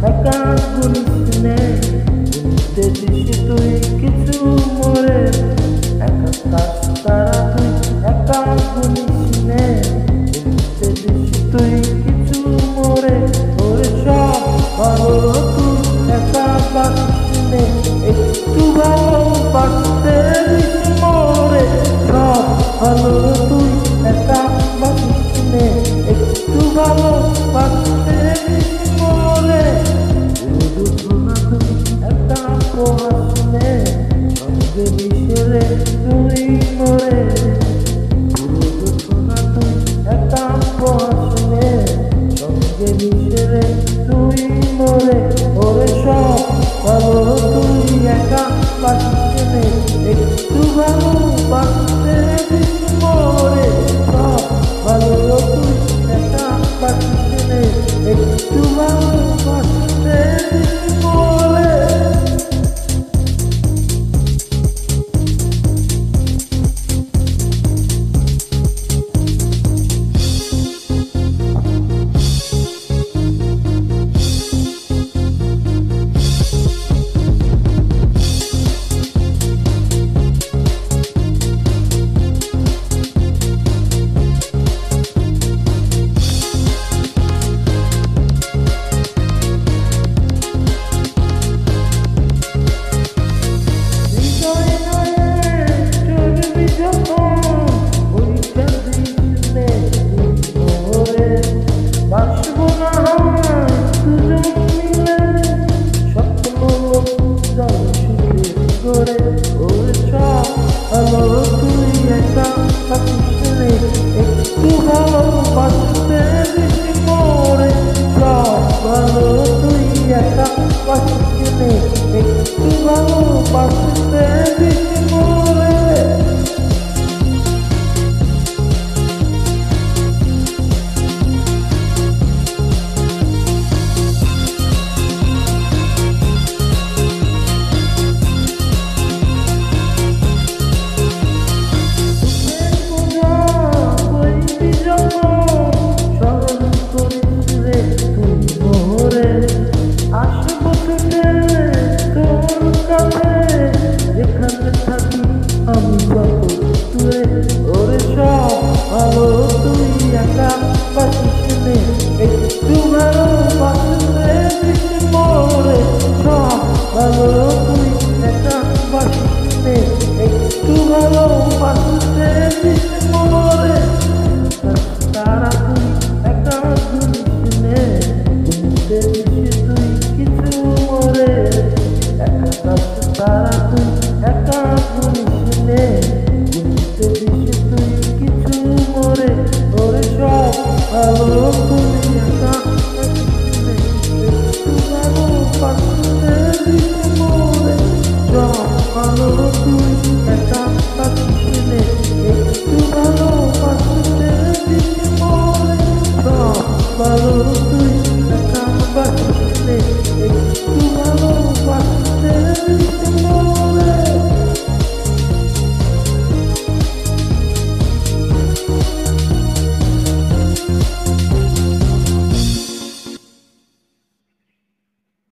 একা করিস নে, বুঝতে দিস তুই কিছু মরে, একা কাজ তারা তুই একা করিস নে, বুঝতে দিস তুই কিছু মরে, ওরে সব ভালো তুই একা বাঁচিস নে, একটু ভালো বাঁচতে দিস মরে, সব ভালো তুই একা বাঁচিস নে, একটু ভালো বাঁচতে দিস মরে, দুর্ঘটনা তুই একা পোহাস নে, সঙ্গে মিশে তুই মরে, দুর্ঘটনা তুই একা পোহাস নে, সঙ্গে মিশে তুই মরে, ওরে সব ভালো তুই একা বাঁচিস নে, একটু ভালো বাঁচতে দিস মরে, সব ভালো তুই একা বাঁচিস নে, একটু ভালো বাঁচতে দিস মরে। একটু ভালো বাঁচতে দিস মরে, সব ভালো তুই একা বাঁচিস নে, একটু ভালো বাঁচতে দিস মরে। আমি কত তুই ওরে সব ভালো তুই একা বাঁচিস নে, একটু ভালো বাঁচতে দিস মরে, সব ভালো তুই একা বাঁচিস নে, একটু ভালো বাঁচতে দিস মরে, তারা তুই একা ঘুরিস নে, ঘুরতে দিস তুই কিছু মরে, একা তারা তুই একা ঘুরিস নে, ঘুরতে দিস তুই কিছু মরে, ওরে সব ভালো